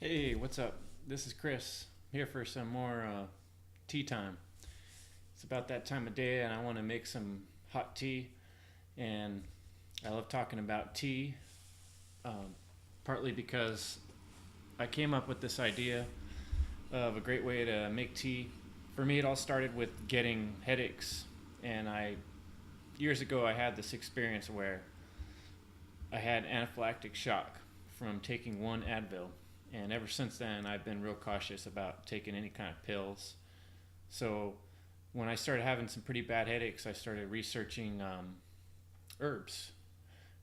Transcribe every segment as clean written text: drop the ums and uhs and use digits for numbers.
Hey, what's up? This is Chris here for some more tea time. It's about that time of day, and I want to make some hot tea. And I love talking about tea, um, partly because I came up with this idea of a great way to make tea. For me, it all started with getting headaches, and years ago I had this experience where I had anaphylactic shock from taking one Advil. And ever since then, I've been real cautious about taking any kind of pills. So when I started having some pretty bad headaches, I started researching herbs.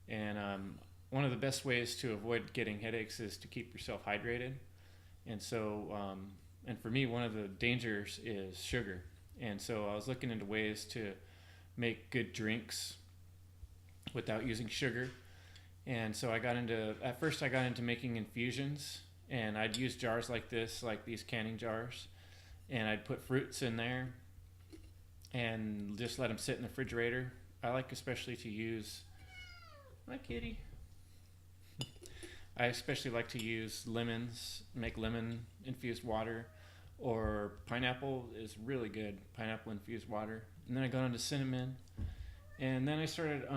And one of the best ways to avoid getting headaches is to keep yourself hydrated. And and for me, one of the dangers is sugar. And so I was looking into ways to make good drinks without using sugar. And so at first I got into making infusions, and I'd use jars like this, like these canning jars, and I'd put fruits in there and just let them sit in the refrigerator. I like especially to use, my kitty. I especially like to use lemons, make lemon infused water, or pineapple is really good, pineapple infused water. And then I got into cinnamon, and then I started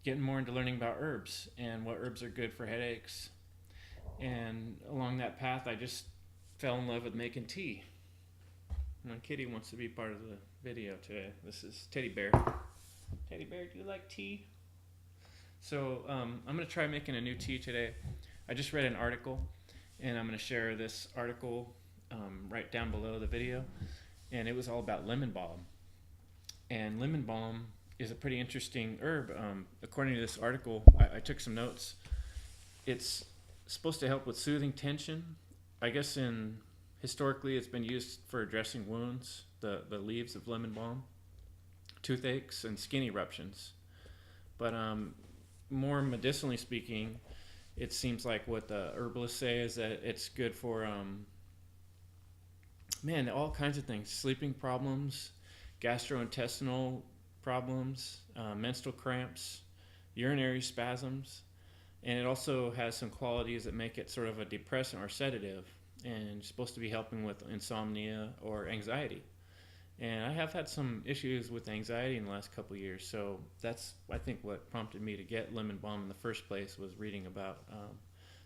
getting more into learning about herbs and what herbs are good for headaches. And along that path, I just fell in love with making tea. My kitty wants to be part of the video today. This is Teddy Bear. Teddy Bear, do you like tea? So I'm going to try making a new tea today. I just read an article, and I'm going to share this article right down below the video. And it was all about lemon balm. And lemon balm is a pretty interesting herb. According to this article, I took some notes. It's supposed to help with soothing tension. I guess historically it's been used for addressing wounds, the leaves of lemon balm, toothaches, and skin eruptions. But more medicinally speaking, it seems like what the herbalists say is that it's good for all kinds of things: sleeping problems, gastrointestinal problems, menstrual cramps, urinary spasms, and it also has some qualities that make it sort of a depressant or sedative, and it's supposed to be helping with insomnia or anxiety. And I have had some issues with anxiety in the last couple of years, so that's, I think, what prompted me to get lemon balm in the first place, was reading about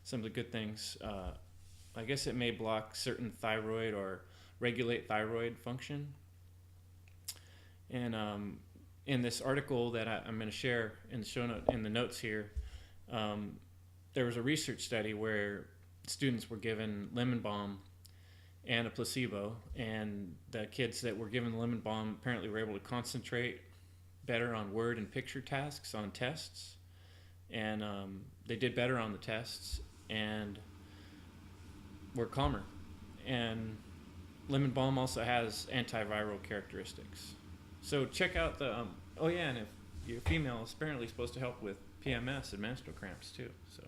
some of the good things. I guess it may block certain thyroid or regulate thyroid function. And in this article that I'm going to share in the in the notes here, there was a research study where students were given lemon balm and a placebo, and the kids that were given the lemon balm apparently were able to concentrate better on word and picture tasks on tests, and they did better on the tests and were calmer. And lemon balm also has antiviral characteristics. So check out the and if you're female, it's apparently supposed to help with PMS and menstrual cramps too. So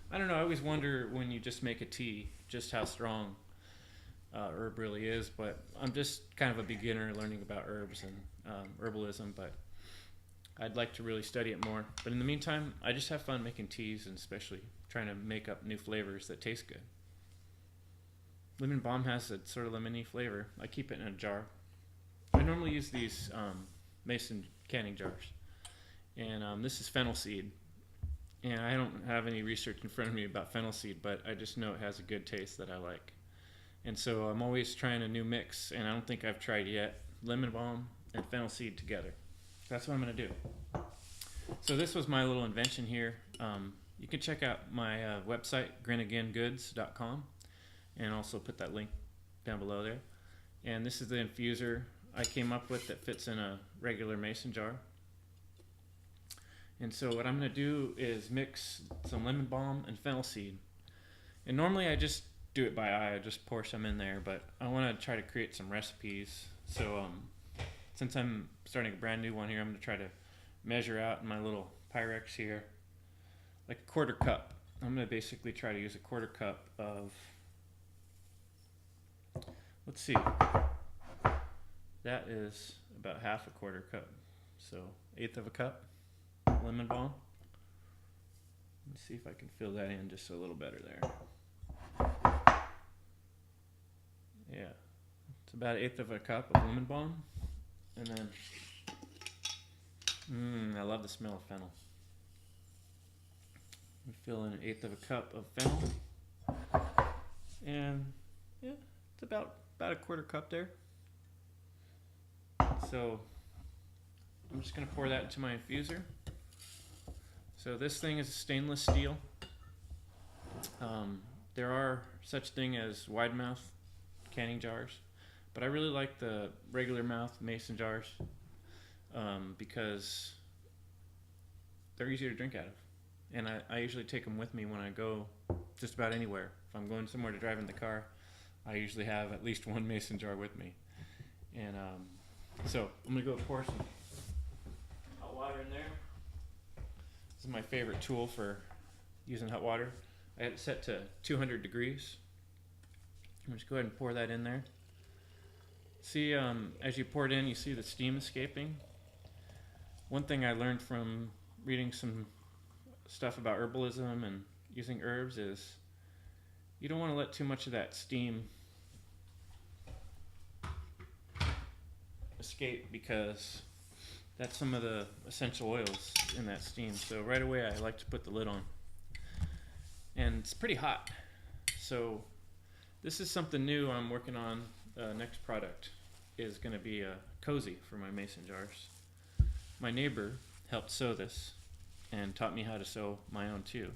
I don't know. I always wonder when you just make a tea, just how strong herb really is. But I'm just kind of a beginner learning about herbs and herbalism. But I'd like to really study it more. But in the meantime, I just have fun making teas, and especially trying to make up new flavors that taste good. Lemon balm has a sort of lemony flavor. I keep it in a jar. I normally use these mason canning jars. And this is fennel seed. And I don't have any research in front of me about fennel seed, but I just know it has a good taste that I like. And so I'm always trying a new mix, and I don't think I've tried yet lemon balm and fennel seed together. That's what I'm going to do. So this was my little invention here. You can check out my website, grinagaingoods.com, and also put that link down below there. And this is the infuser I came up with that fits in a regular mason jar. And so what I'm going to do is mix some lemon balm and fennel seed. And normally I just do it by eye. I just pour some in there, but I want to try to create some recipes. So since I'm starting a brand new one here, I'm going to try to measure out in my little Pyrex here like a quarter cup. I'm going to basically try to use a quarter cup of, let's see, that is about half a quarter cup. So eighth of a cup lemon balm. me see if I can fill that in just a little better there. Yeah, it's about 1/8 of a cup of lemon balm, and then I love the smell of fennel. We fill in 1/8 of a cup of fennel, and yeah, it's about a 1/4 cup there. So I'm just gonna pour that into my infuser. So this thing is stainless steel. There are such thing as wide mouth canning jars, but I really like the regular mouth mason jars because they're easier to drink out of. And I usually take them with me when I go just about anywhere. If I'm going somewhere to drive in the car, I usually have at least one mason jar with me. And so I'm going to go pour some hot water in there. This is my favorite tool for using hot water. I had it set to 200 degrees. I'm just go ahead and pour that in there. See, as you pour it in, you see the steam escaping. One thing I learned from reading some stuff about herbalism and using herbs is you don't want to let too much of that steam escape, because that's some of the essential oils in that steam. So right away I like to put the lid on. And it's pretty hot. So this is something new I'm working on. Next product is going to be a cozy for my mason jars. My neighbor helped sew this and taught me how to sew my own too.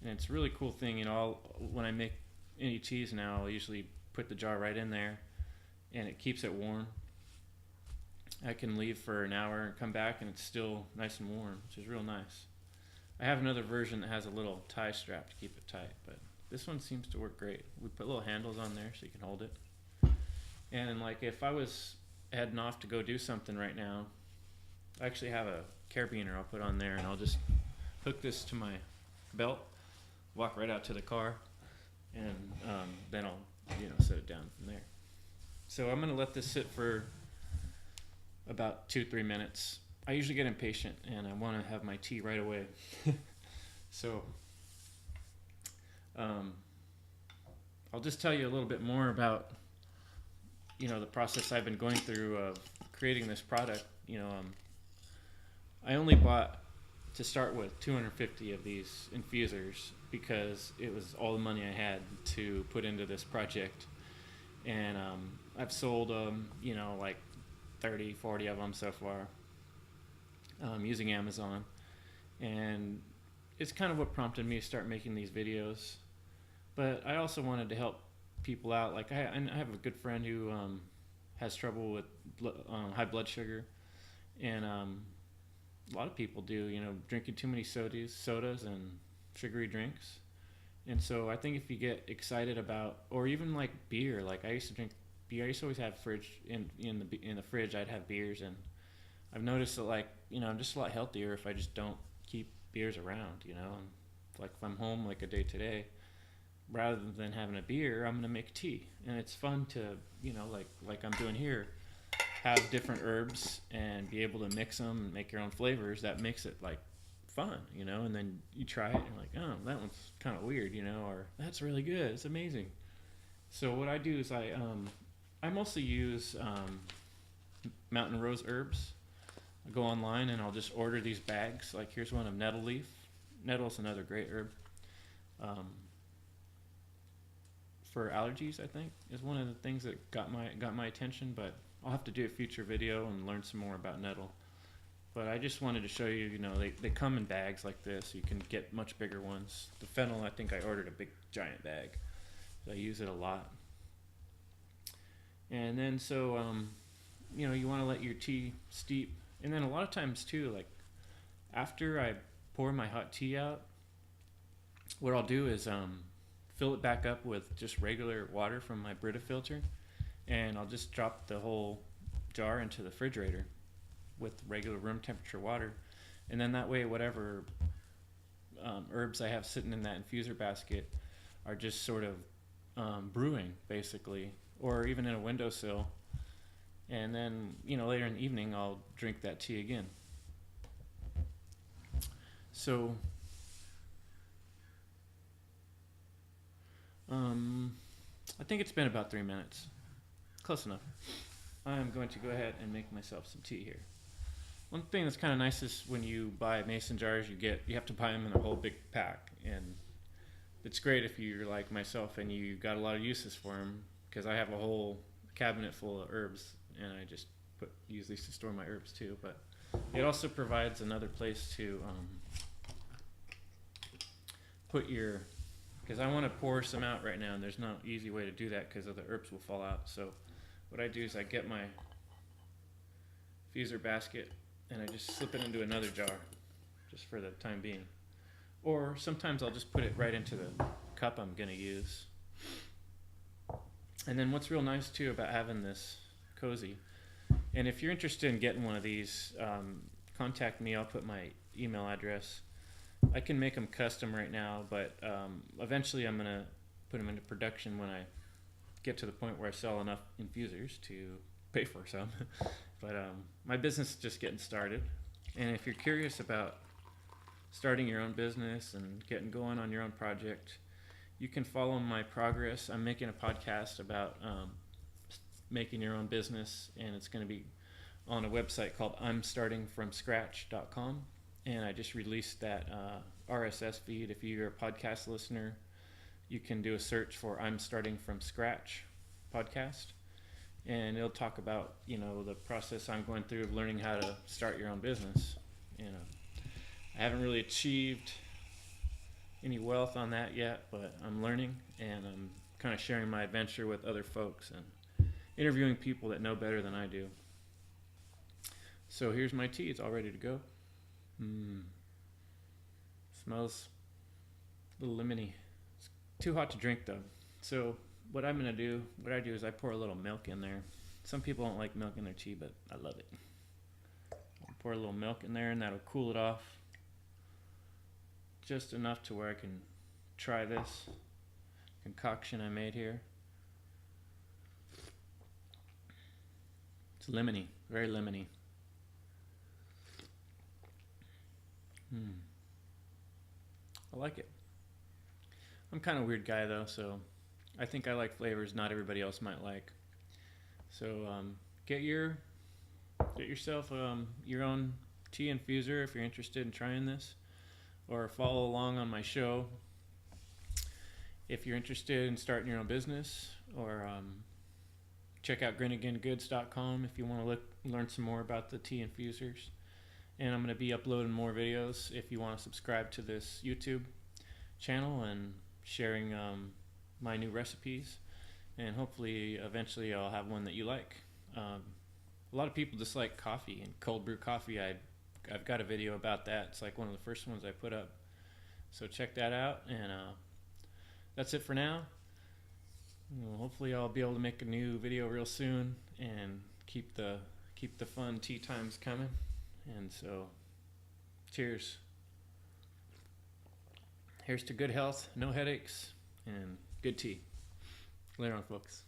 And it's a really cool thing, you know, when I make any teas now, I'll usually put the jar right in there and it keeps it warm. I can leave for an hour and come back and it's still nice and warm, which is real nice. I have another version that has a little tie strap to keep it tight, but this one seems to work great. We put little handles on there so you can hold it. And like if I was heading off to go do something right now, I actually have a carabiner I'll put on there, and I'll just hook this to my belt, walk right out to the car, and then I'll set it down from there. So I'm going to let this sit for about 2-3 minutes. I usually get impatient and I want to have my tea right away. So I'll just tell you a little bit more about the process I've been going through of creating this product. I only bought, to start with, 250 of these infusers because it was all the money I had to put into this project. And I've sold like 30-40 of them so far using Amazon, and it's kind of what prompted me to start making these videos. But I also wanted to help people out. Like I have a good friend who has trouble with high blood sugar, and a lot of people do, drinking too many sodas and sugary drinks. And so I think if you get excited about, or even like beer, like I used to drink beer. I used to always have in the fridge. I'd have beers, and I've noticed that I'm just a lot healthier if I just don't keep beers around. And like if I'm home like a day today, rather than having a beer, I'm gonna make tea, and it's fun to like I'm doing here, have different herbs and be able to mix them and make your own flavors. That makes it like fun, and then you try it and you're like, oh, that one's kind of weird, or that's really good, it's amazing. So what I do is I mostly use mountain rose herbs. I go online and I'll just order these bags. Like here's one of nettle leaf. Nettle's another great herb. For allergies, I think, is one of the things that got my attention, but I'll have to do a future video and learn some more about nettle. But I just wanted to show you, they come in bags like this. You can get much bigger ones. The fennel, I think I ordered a big giant bag. So I use it a lot. And then so, you want to let your tea steep. And then a lot of times too, like after I pour my hot tea out, what I'll do is fill it back up with just regular water from my Brita filter, and I'll just drop the whole jar into the refrigerator with regular room temperature water. And then that way whatever herbs I have sitting in that infuser basket are just sort of brewing basically, or even in a windowsill. And then later in the evening I'll drink that tea again. So I think it's been about 3 minutes. Close enough. I'm going to go ahead and make myself some tea here. One thing that's kind of nice is when you buy mason jars, you have to buy them in a whole big pack, and it's great if you're like myself and you got a lot of uses for them, because I have a whole cabinet full of herbs, and I just use these to store my herbs too. But it also provides another place to put your, because I want to pour some out right now, and there's no easy way to do that because the herbs will fall out. So what I do is I get my diffuser basket and I just slip it into another jar just for the time being. Or sometimes I'll just put it right into the cup I'm going to use. And then what's real nice too about having this cozy, and if you're interested in getting one of these, contact me. I'll put my email address. I can make them custom right now, but eventually I'm going to put them into production when I get to the point where I sell enough infusers to pay for some. But my business is just getting started. And if you're curious about starting your own business and getting going on your own project, you can follow my progress. I'm making a podcast about making your own business, and it's going to be on a website called imstartingfromscratch.com. And I just released that RSS feed. If you're a podcast listener, you can do a search for I'm Starting From Scratch podcast, and it'll talk about, the process I'm going through of learning how to start your own business. I haven't really achieved any wealth on that yet, but I'm learning, and I'm kind of sharing my adventure with other folks and interviewing people that know better than I do. So here's my tea. It's all ready to go. Smells a little lemony. It's too hot to drink though. So what I do is I pour a little milk in there. Some people don't like milk in their tea, but I love it. I'll pour a little milk in there, and that'll cool it off just enough to where I can try this concoction I made here. It's lemony, very lemony. I like it. I'm kind of a weird guy though, so I think I like flavors not everybody else might like. So get yourself your own tea infuser if you're interested in trying this, or follow along on my show if you're interested in starting your own business, or check out grinagaingoods.com if you want to learn some more about the tea infusers. And I'm going to be uploading more videos if you want to subscribe to this YouTube channel, and sharing my new recipes. And hopefully eventually I'll have one that you like. A lot of people dislike coffee and cold brew coffee. I've got a video about that. It's like one of the first ones I put up. So check that out. And that's it for now. Hopefully I'll be able to make a new video real soon and keep the fun tea times coming. And so, cheers. Here's to good health, no headaches, and good tea. Later on, folks.